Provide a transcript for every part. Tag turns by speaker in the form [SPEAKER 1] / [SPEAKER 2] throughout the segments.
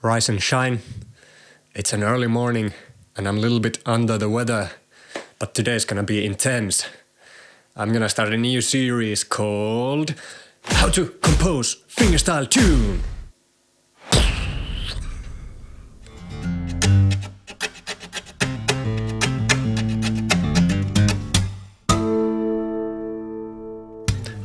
[SPEAKER 1] rise and shine. It's an early morning and I'm a little bit under the weather, but today's gonna be intense. I'm gonna start a new series called How to Compose Fingerstyle Tune.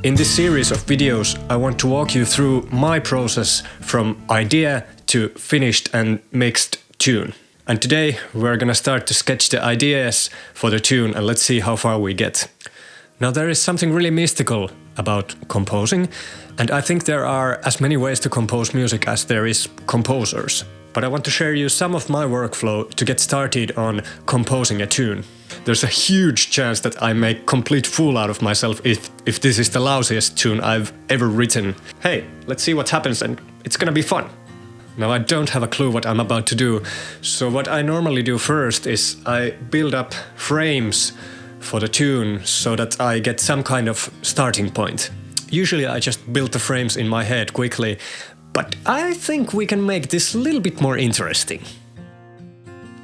[SPEAKER 1] In this series of videos, I want to walk you through my process from idea to finished and mixed tune. And today we're gonna start to sketch the ideas for the tune and let's see how far we get. Now there is something really mystical about composing, and I think there are as many ways to compose music as there is composers. But I want to share you some of my workflow to get started on composing a tune. There's a huge chance that I make complete fool out of myself if this is the lousiest tune I've ever written. Hey, let's see what happens and it's gonna be fun. Now I don't have a clue what I'm about to do, so what I normally do first is I build up frames for the tune so that I get some kind of starting point. Usually I just build the frames in my head quickly, but I think we can make this a little bit more interesting.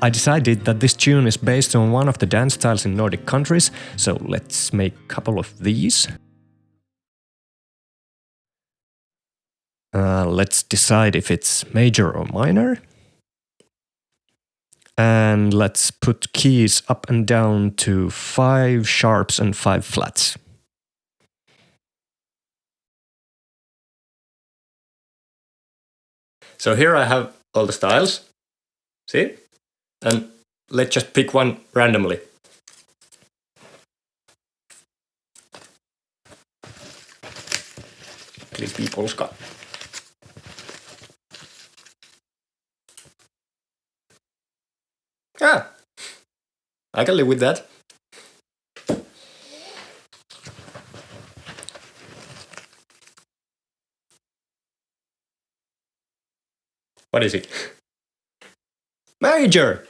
[SPEAKER 1] I decided that this tune is based on one of the dance styles in Nordic countries, so let's make a couple of these. Let's decide if it's major or minor. And let's put keys up and down to 5 sharps and 5 flats. So here I have all the styles. See? And let's just pick one randomly. Please be Polska. I can live with that. What is it? Major!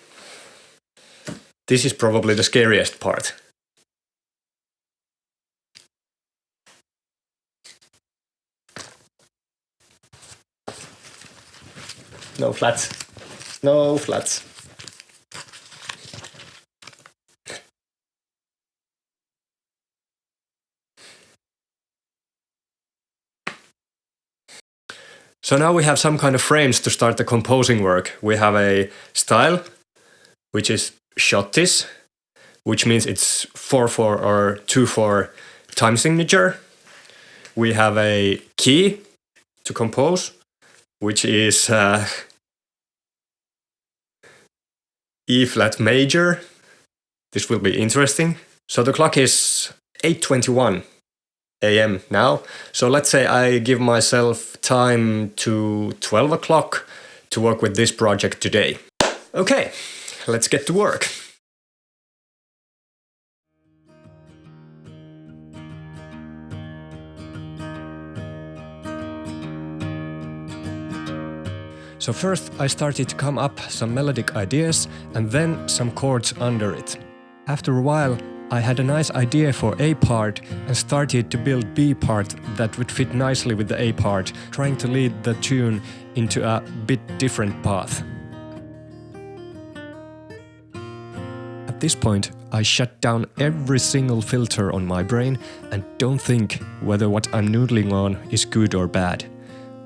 [SPEAKER 1] This is probably the scariest part. No flats. No flats. So now we have some kind of frames to start the composing work. We have a style, which is shottis, which means it's 4/4 or 2/4 time signature. We have a key to compose, which is E flat major. This will be interesting. So the clock is 8:21 AM now. So let's say I give myself time to 12 o'clock to work with this project today. Okay, let's get to work. So first I started to come up some melodic ideas and then some chords under it. After a while I had a nice idea for A part and started to build B part that would fit nicely with the A part, trying to lead the tune into a bit different path. At this point, I shut down every single filter on my brain and don't think whether what I'm noodling on is good or bad.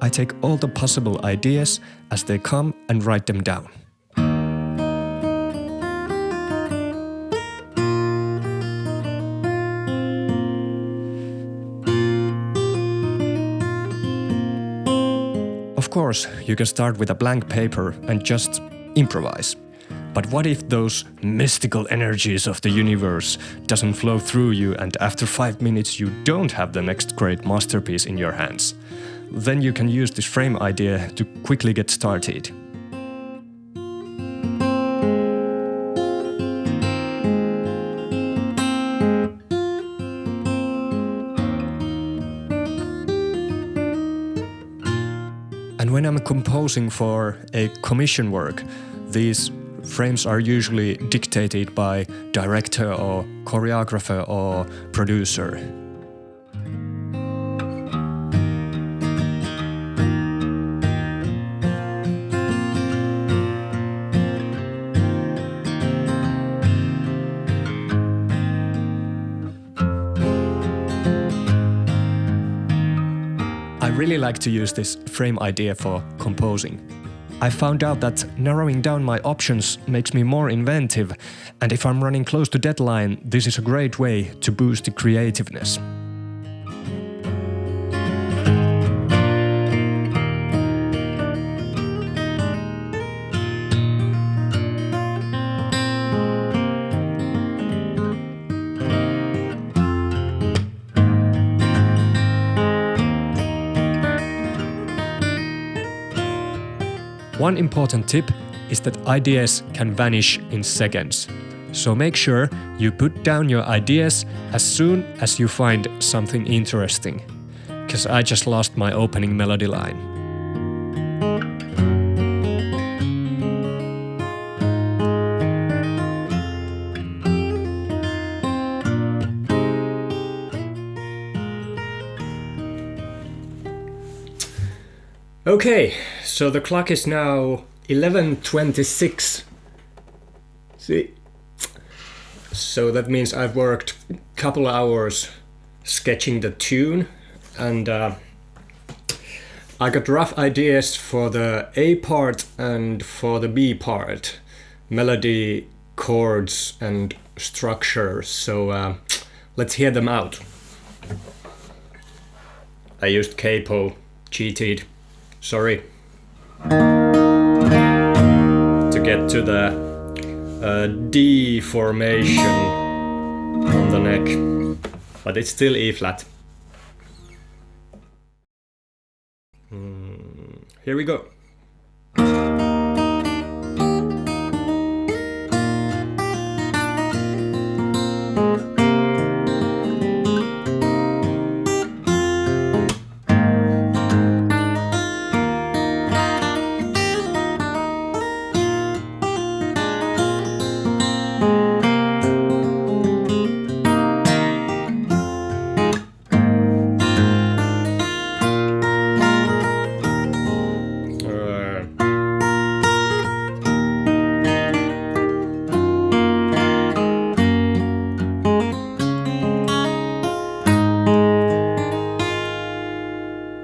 [SPEAKER 1] I take all the possible ideas as they come and write them down. Of course, you can start with a blank paper and just improvise. But what if those mystical energies of the universe doesn't flow through you and after 5 minutes you don't have the next great masterpiece in your hands? Then you can use this frame idea to quickly get started. And when I'm composing for a commission work, these frames are usually dictated by director or choreographer or producer. really like to use this frame idea for composing. I found out that narrowing down my options makes me more inventive, and if I'm running close to deadline, this is a great way to boost the creativeness. One important tip is that ideas can vanish in seconds. So make sure you put down your ideas as soon as you find something interesting. 'Cause I just lost my opening melody line. Okay, so the clock is now 11:26. See? So that means I've worked a couple hours sketching the tune, and I got rough ideas for the A part and for the B part. Melody, chords and structure, so let's hear them out. I used capo, cheated. Sorry. To get to the D formation on the neck, but it's still E flat. Here we go.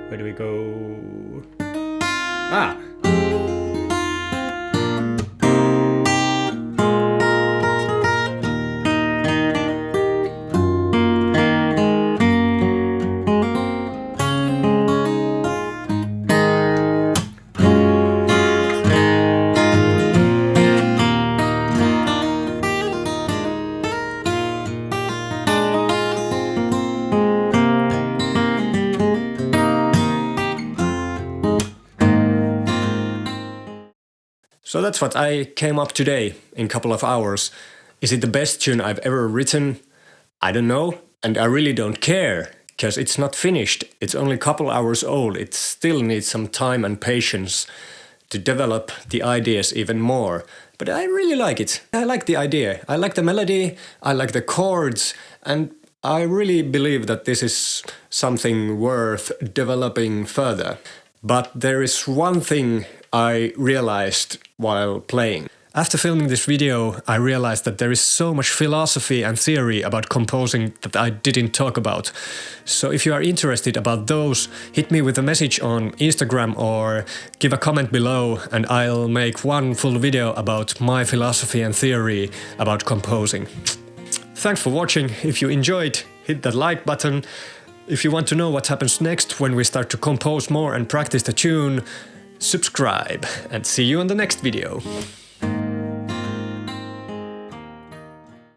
[SPEAKER 1] Where do we go? Ah! So that's what I came up today in a couple of hours. Is it the best tune I've ever written? I don't know, and I really don't care, because it's not finished. It's only a couple hours old. It still needs some time and patience to develop the ideas even more. But I really like it. I like the idea. I like the melody, I like the chords, and I really believe that this is something worth developing further. But there is one thing I realized while playing. After filming this video, I realized that there is so much philosophy and theory about composing that I didn't talk about. So if you are interested about those, hit me with a message on Instagram or give a comment below, and I'll make one full video about my philosophy and theory about composing. Thanks for watching. If you enjoyed, hit that like button. If you want to know what happens next when we start to compose more and practice the tune, subscribe, and see you on the next video.